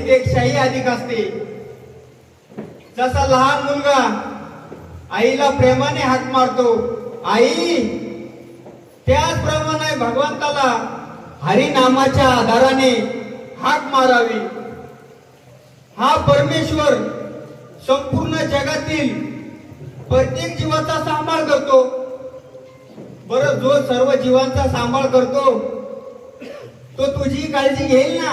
आईपेक्षाही अधिक असते. जसा लहान मुलगा आईला प्रेमाने हाक मारतो, आई, त्याचप्रमाणे भगवंताला हरिनामाच्या आधाराने हाक मारावी. हा परमेश्वर संपूर्ण जगातील प्रत्येक जीवाचा सांभाळ करतो. बरं, जो सर्व जीवांचा सांभाळ करतो तो तुझी काळजी घेईल ना.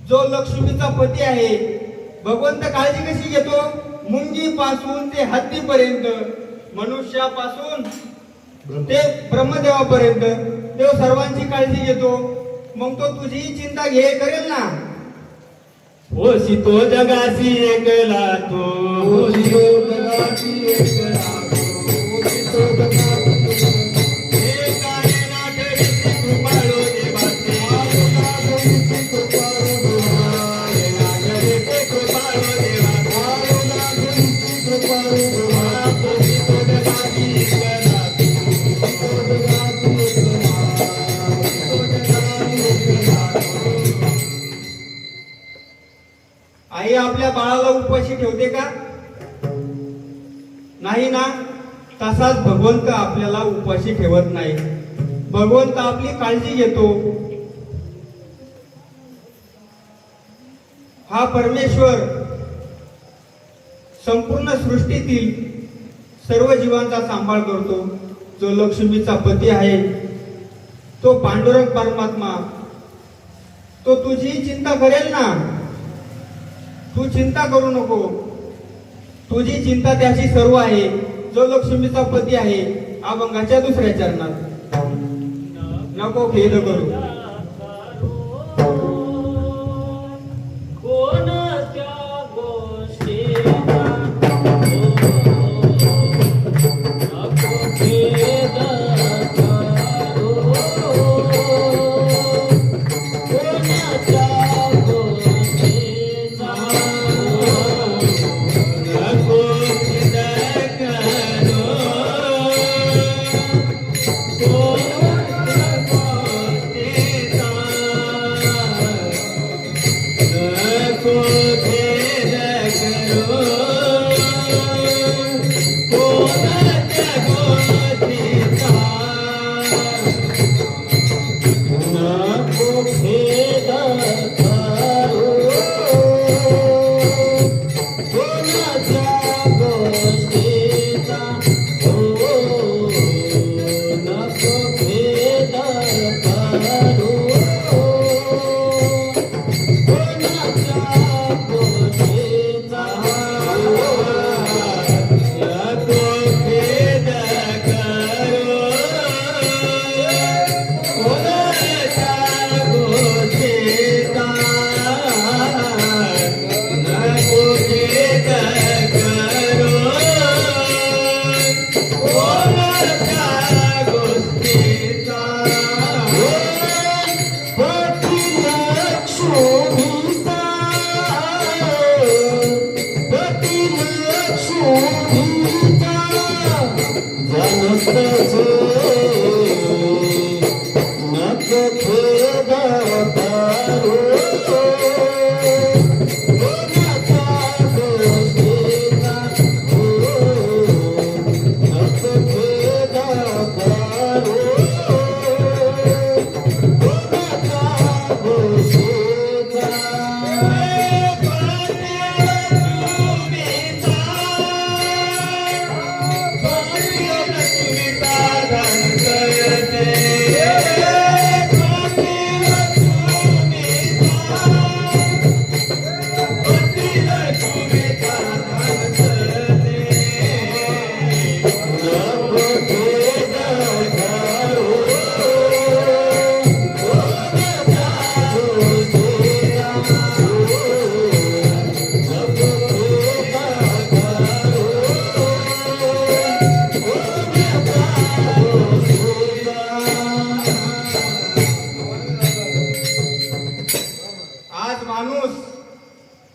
जो लक्ष्मीचा पती आहे, भगवंत काळजी कशी घेतो? मुंगीपासून ते हत्तीपर्यंत, मनुष्यापासून ते ब्रह्मदेवापर्यंत देव सर्वांची काळजी घेतो. मग तो तुझी चिंता करेल ना. होशी तो जगासी एकला तो, होशी तो जगासी एकला तो, होशी तो जगासी एकाने नाटकीची कृपाळो देवाचे, नाटकीची कृपाळो देवाचे, नाटकीची कृपाळो देवाचे, नाटकीची कृपाळो देवाचे, होशी तो जगासी एकला तो, होशी तो जगासी एकला तो, होशी तो जगासी एकला तो. आई आपल्या बाळाला उपाशी ठेवते का? नाही ना. तसाच भगवंत आपल्याला उपाशी ठेवत नाही. भगवंत आपली काळजी घेतो. हा परमेश्वर संपूर्ण सृष्टीतील सर्व जीवांचा सांभाळ करतो. जो लक्ष्मीचा पती आहे तो पांडुरंग परमात्मा, तो तुझी चिंता करेल ना. तू चिंता करू नको. तुझी चिंता त्याची सर्व आहे. जो लक्ष्मीचा पती आहे अभंगाच्या दुसऱ्या चरणात. नको खेद करू.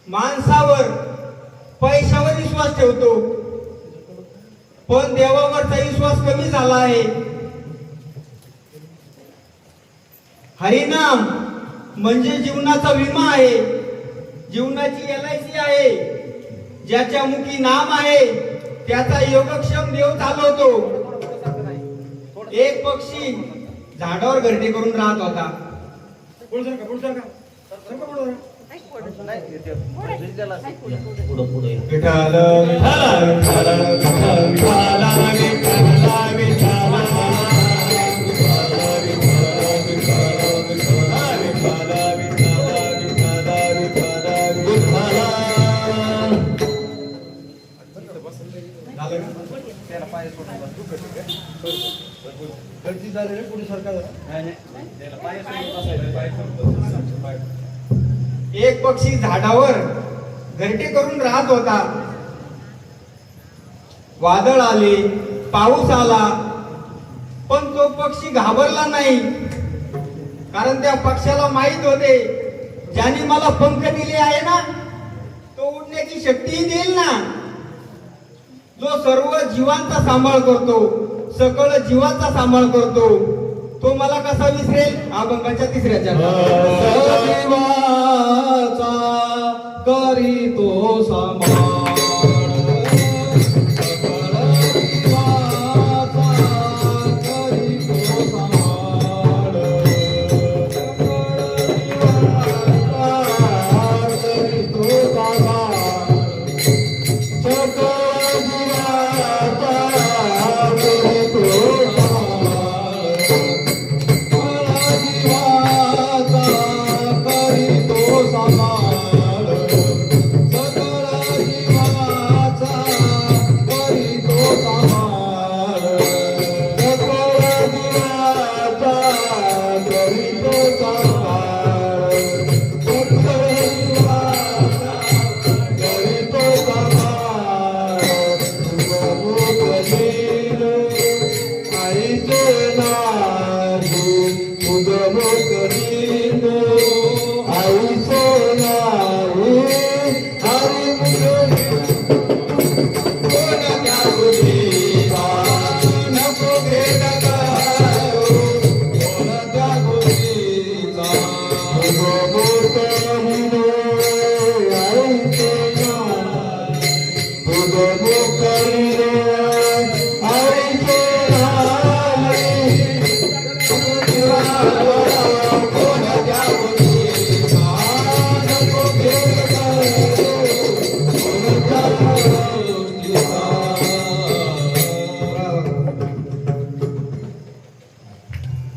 माणसावर पैशावर विश्वास ठेवतो, पण देवावरचा विश्वास कमी झाला आहे. हरिनाम म्हणजे जीवनाचा विमा आहे, जीवनाची LIC आहे. ज्याच्या मुखी नाम आहे त्याचा योगक्षम देव चालवतो. एक पक्षी झाडावर घरटे करून राहत होता. विठाल विठाल विठाल विठाल विठाल विठाल एक पक्षी झाडावर घरटे करून राहत होता. वादळ आले, पाऊस आला, पण तो पक्षी घाबरला नाही. कारण त्या पक्षाला माहित होते, ज्याने मला पंख दिले आहे ना, तो उडण्याची शक्तीही देईल ना. जो सर्व जीवांचा सांभाळ करतो, सकळ जीवाचा सांभाळ करतो, तो मला कसा विसरेल. अभंगाच्या 3ऱ्या चरणात करी तो सांभाळ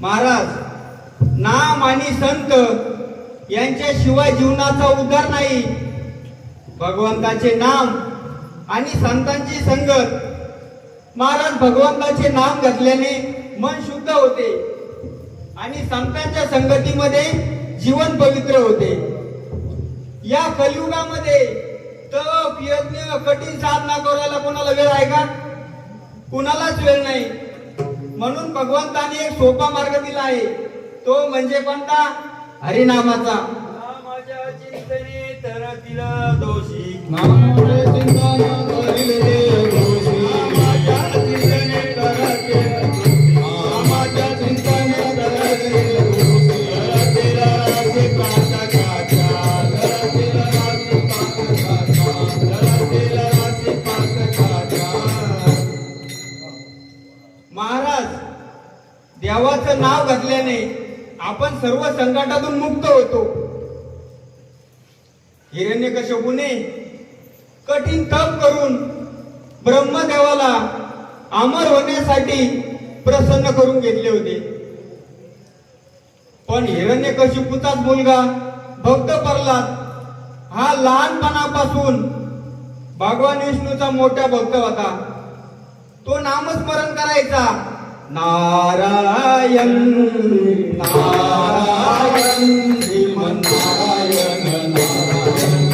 महाराज, नाम आणि संत यांच्याशिवाय जीवनाचा उद्धार नाही. भगवंताचे नाम आणि संतांची संगत. महाराज, भगवंताचे नाम घेतल्याने मन शुद्ध होते आणि संतांच्या संगतीमध्ये जीवन पवित्र होते. या कलियुगामध्ये तप, यज्ञ, कठीण साधना करायला कोणाला वेळ आहे का? कुणालाच वेळ नाही. म्हणून भगवंताने एक सोपा मार्ग दिला आहे. तो म्हणजे कोणता? हरिनामाचा. नामाच्या चिंतने तरतील दोषी, नामाचे चिंतन करिले दोषी, नामाच्या चिंतने तरतील दोषी, नामाच्या चिंतने करिले दोषी, तरतील राशी पातकाच्या, तरतील राशी पातकाच्या, तरतील राशी पातकाच्या. महाराज, देवाचं नाव घेतल्याने आपण सर्व संकटातून मुक्त होतो. हिरण्यकश्यपूने कठीण तप करून ब्रह्मदेवाला अमर होण्यासाठी प्रसन्न करून घेतले होते. पण हिरण्यकश्यपूचाच मुलगा भक्त प्रल्हाद हा लहानपणापासून भगवान विष्णूचा मोठा भक्त होता. तो नामस्मरण करायचा, नारायण नारायण श्रीमन्नारायण नारायण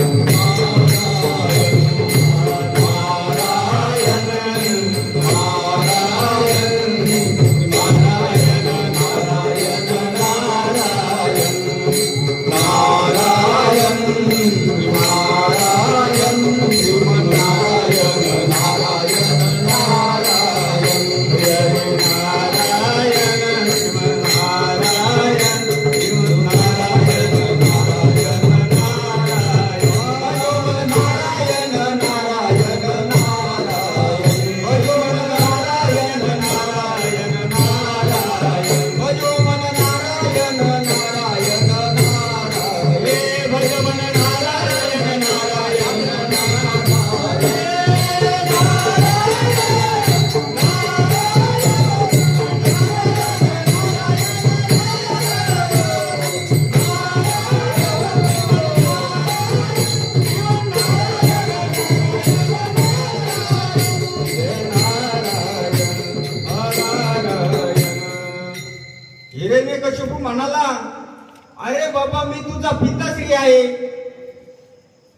आहे.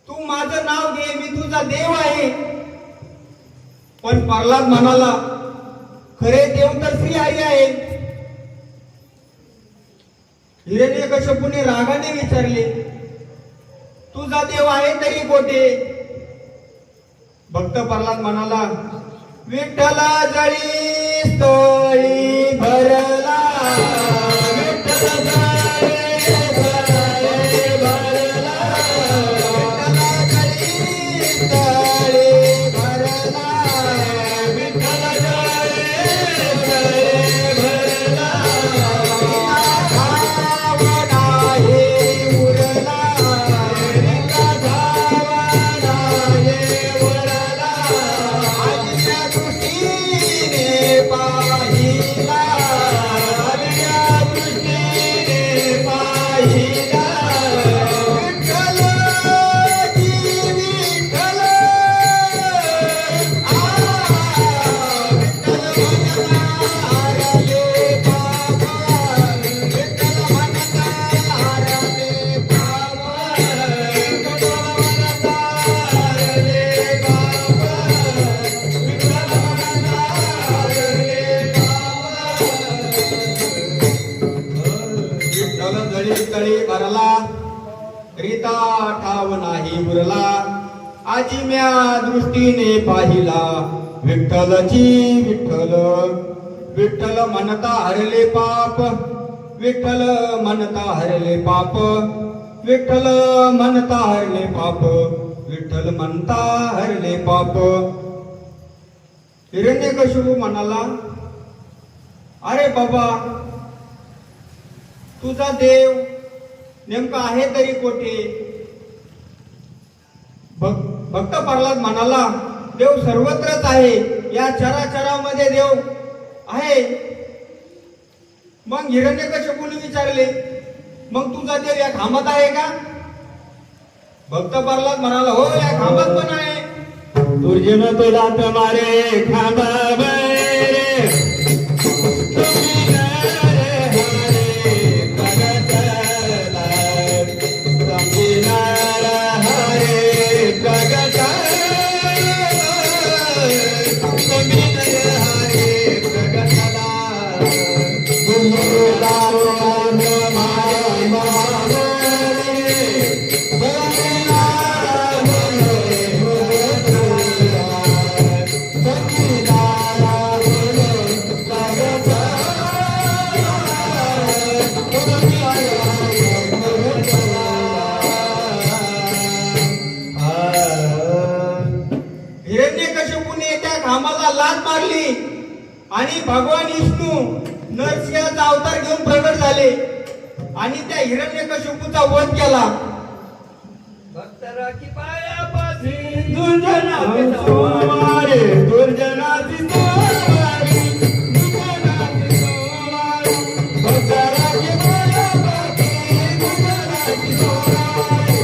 तू माझं नाव घे, मी तुझा देव आहे. पण प्रल्हाद म्हणाला, खरे देव तर श्रीहरी आहे. हिरण्यकश्यपूने रागाने विचारले, तुझा देव आहे तरी कोठे? भक्त प्रल्हाद म्हणाला, विठ्ठला जळी स्थळी भरला, विठ्ठल जळी भरला, विठ्ठला जळी स्थळी भरला, विठ्ठल जळी भरला, धावणा हे उरला, विठ्ठला धावणा हे उरला, आईच्या दृष्टीने पाहिला, आईच्या दृष्टीने पाहिला, विठ्ठल जी विठ्ठल, विठ्ठल जळी तळी भरला, रीता ठाव नाही उरला, आजी म्या दृष्टीने पाहिला, विठ्ठलची विठ्ठल, विठ्ठल म्हणता हरले पाप, विठ्ठल म्हणता हरले पाप, विठ्ठल म्हणता हरले पाप, विठ्ठल म्हणता हरले पाप. हिरण्यकशिपू म्हणाला, अरे बाबा, तुझा देव नेमका आहे तरी कोठे? भक्त प्रल्हाद म्हणाला, देव सर्वत्रच आहे, या चराचरामध्ये देव आहे. मग हिरण्यकशिपूने विचारले, मग तुझा देव या खांबात आहे का? भक्त प्रल्हाद म्हणाला, हो, या खांबात पण आहे. दुर्जन तुला तमारे खांबावर हिरण्यकशिपूने त्या खांबाला लाथ मारली आणि भगवान विष्णू नरसिंहाचा अवतार घेऊन प्रगट झाले आणि त्या हिरण्यकशिपूचा वध केला. भक्तराची पायापाशी दुर्जनाची सोमारी, दुर्जनाची सोमारी, दुर्जनाची सोमारी, भक्तराची पायापाशी दुर्जनाची सोमारी,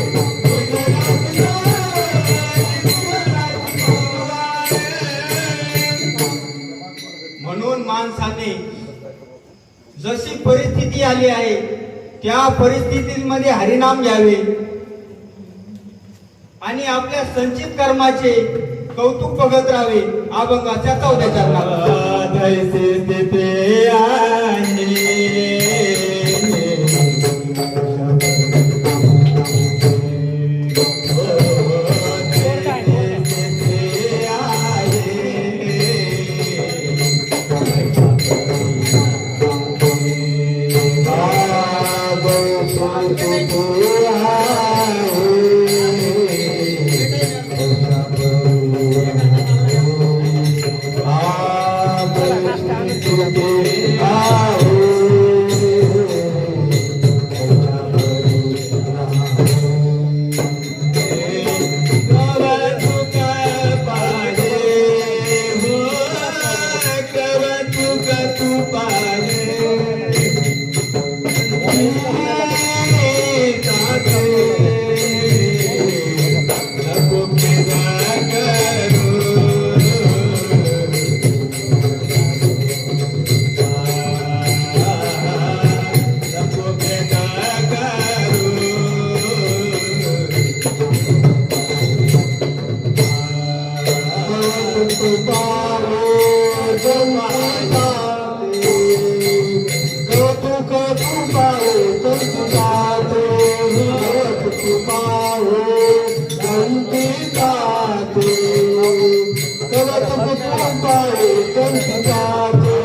दुर्जनाची सोमारी. म्हणून माणसाने जशी परिस्थिती आली आहे त्या परिस्थितीमध्ये हरिनाम घ्यावे आणि आपल्या संचित कर्माचे कौतुक बघत राहावे. अभंगाच्या 14 चरणात जैसे स्थिती आहे Ah हो संतीताते कवच पुत्र पाय संतीताते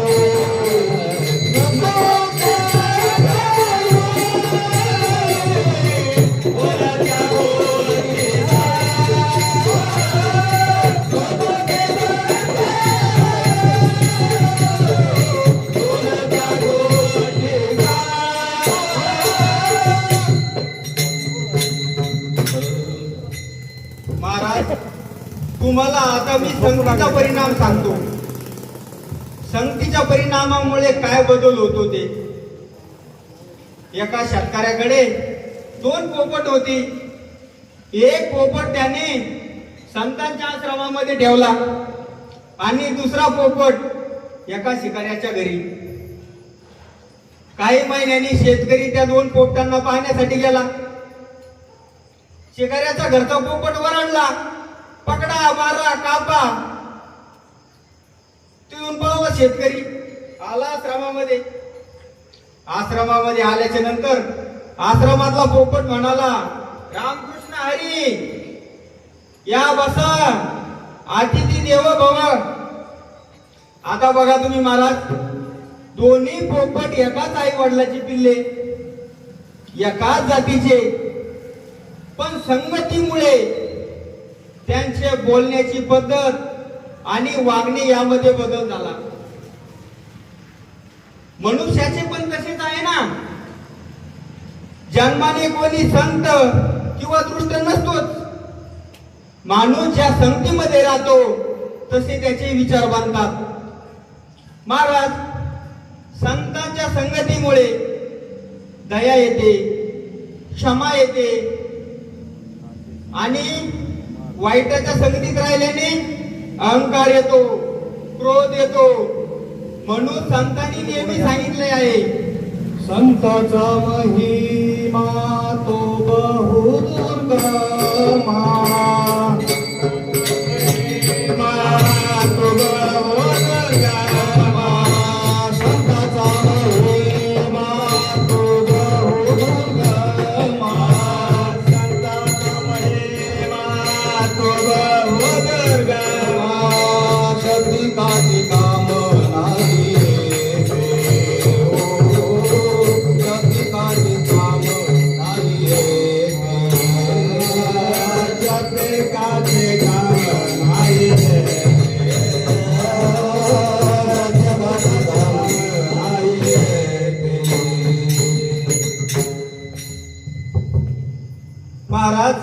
महाराज, तुम्हाला आता मी संगतीचा परिणाम सांगतो. संगतीच्या परिणामामुळे काय बदल होतो ते. एका शेतकऱ्याकडे 2 पोपट होती. एक पोपट त्याने संतांच्या आश्रमामध्ये ठेवला आणि दुसरा पोपट एका शिकाऱ्याच्या घरी. काही महिन्यांनी शेतकरी त्या 2 पोपटांना पाहण्यासाठी गेला. शिकाऱ्याचा घरचा पोपट वरडला, पकडा, मारा, कापा. तिथून पळाला शेतकरी. आला आश्रमामध्ये. आश्रमामध्ये आल्याच्या नंतर आश्रमातला पोपट म्हणाला, रामकृष्ण हरी, या बसा, अतिथी देव भव. आता बघा तुम्ही महाराज, दोन्ही पोपट एकाच आई वडिलाची पिल्ले, एकाच जातीचे, पण संगतीमुळे त्यांचे बोलण्याची पद्धत आणि वागणे यामध्ये बदल झाला. मनुष्याचे पण तसेच आहे ना. जन्माने कोणी संत किंवा दृष्ट नसतोच. माणूस ज्या संगतीमध्ये राहतो तसे त्याचे विचार बनतात. महाराज, संतांच्या संगतीमुळे दया येते, क्षमा येते आणि वाईटाच्या संगतीत राहिल्याने अहंकार येतो, क्रोध येतो. म्हणून संतांनी नेहमी सांगितले आहे, संताचा महिमा तो बहु दुर्गमा, तो बहु दुर्गमा. संताचा महिमा तो बहु दुर्गमा, संताचा महिमा तो बहु दुर्गमा. शक्ती काठी काम नाही महाराज,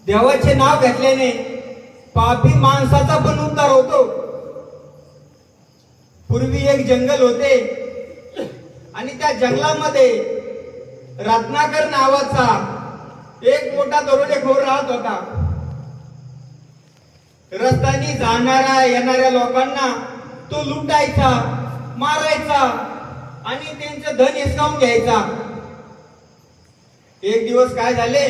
देवाचे नाव घेतल्याने पापी माणसाचा पण उद्धार होतो. पूर्वी एक जंगल होते आणि त्या जंगलामध्ये रत्नाकर नावाचा एक मोठा दरोडेखोर राहत होता. रस्त्याने जाणाऱ्या येणाऱ्या लोकांना तो लुटायचा, मारायचा आणि त्यांचं धन हिसकावून घ्यायचा. एक दिवस काय झाले,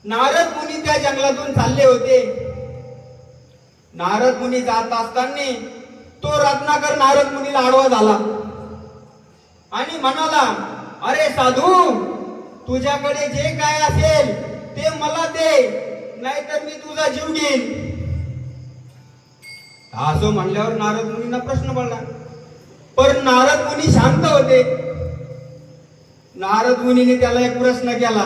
नारद मुनी त्या जंगलातून चालले होते. नारद मुनी जात असताना तो रत्नाकर नारद मुनीला आडवा झाला आणि म्हणाला, अरे साधू, तुझ्याकडे जे काय असेल ते मला दे, नाहीतर मी तुझा जीव घेईन. असं म्हणल्यावर नारद मुनींना प्रश्न पडला. पण नारद मुनी शांत होते. नारद मुनीने त्याला एक प्रश्न केला,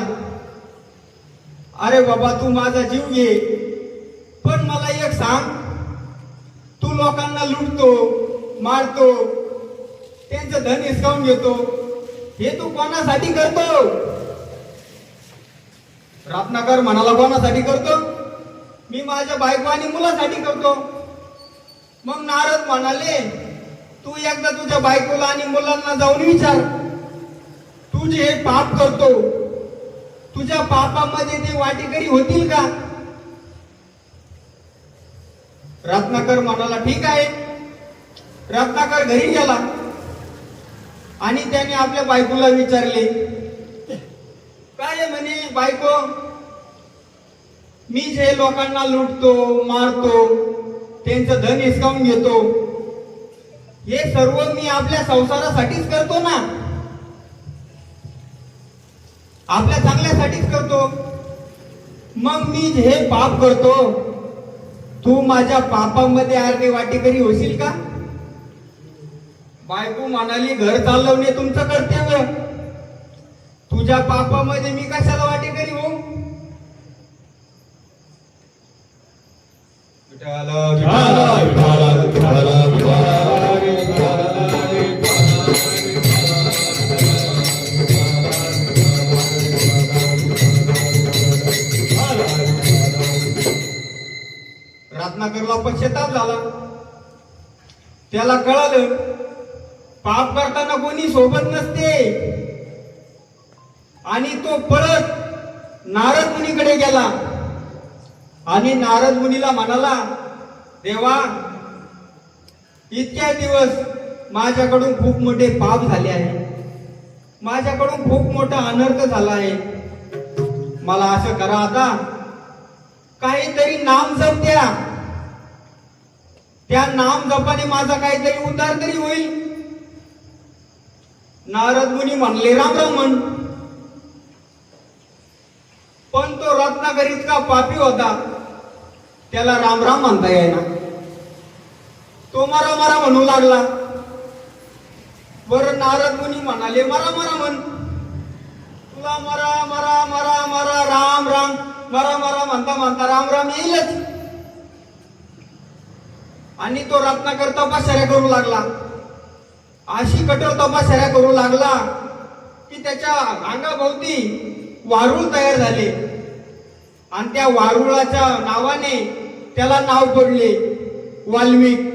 अरे बाबा, तू माझा जीव घे, पण मला एक सांग, तू लोकांना लुटतो, मारतो, त्यांचं धन हिसकावून घेतो, हे तू कोणासाठी करतो? रत्नाकर म्हणाला, कोणासाठी करतो? मी माझ्या बायको आणि मुलासाठी करतो. मग नारद म्हणाले, तू एकदा तुझ्या बायकोला आणि मुलांना जाऊन विचार, तू जे हे पाप करतो, तुझ्या पापामध्ये ते वाटेकरी होतील का? रत्नाकर म्हणाला, ठीक आहे. रत्नाकर घरी गेला आणि त्याने आपल्या बायकोला विचारले, काय म्हणे बायको, मी जे लोकांना लुटतो, मारतो, त्यांचं धन हिसकावून घेतो, हे सर्व मी आपल्या संसारासाठीच करतो ना. आपल्या चांगल्यासाठीच करतो. मग मी हे पाप करतो, तू माझ्या पापामध्ये अर्धे वाटेकरी होशील का? बायको म्हणाली, घर चालवणे तुमचं कर्तव्य, तुझ्या पापामध्ये मी कशाला वाटेकरी हो? विठ्ठल रत्नाकरला पश्चाताप झाला. त्याला कळालं पाप करताना कोणी सोबत नसते, आणि तो पळत नारद मुनीकडे गेला आणि नारद मुनीला म्हणाला, देवा, इतक्या दिवस माझ्याकडून खूप मोठे पाप झाले आहे, माझ्याकडून खूप मोठा अनर्थ झाला आहे. मला असं करा, आता काहीतरी नाम जप द्या, त्या नाम जपाने माझा काहीतरी उद्धार तरी होईल. नारद मुनी म्हणले, राम राम म्हण. पण तो रत्नाकर इतका पापी होता, त्याला राम राम म्हणता येईना. तो मरा मरा म्हणू लागला. बरं नारद मुनी म्हणाले, मरा मरा म्हण. तुला मरा मरा मरा मरा राम राम मरा मरा म्हणता म्हणता राम राम येईलच. आणि तो रत्नाकर तपश्चर्या करू लागला. अशी कठोर तपश्चर्या करू लागला की त्याच्या अंगाभोवती वारुळ तयार झाले, आणि त्या वारुळाच्या नावाने त्याला नाव पडले वाल्मिक.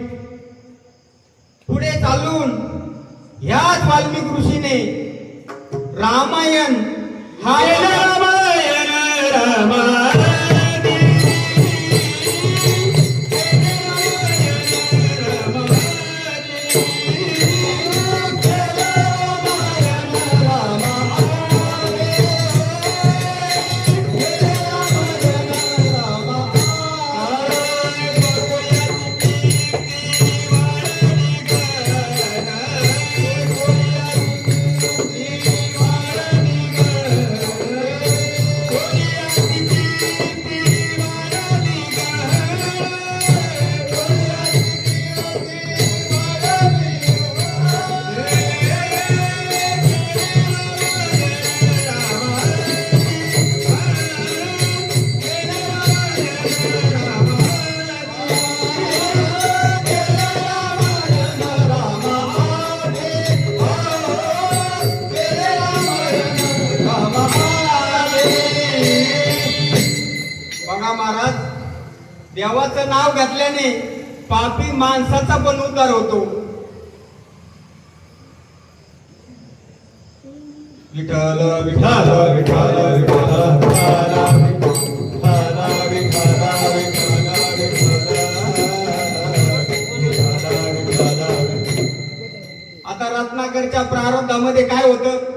पुढे चालून ह्याच वाल्मिक ऋषीने रामायण हा रामायण रामायण महाराज, देवाचं नाव घेतल्याने पापी माणसाचा पण उद्धार होतो. विठ्ठल विठ्ठल विठ्ठल आता रत्नाकरच्या प्रारब्धामध्ये काय होतं?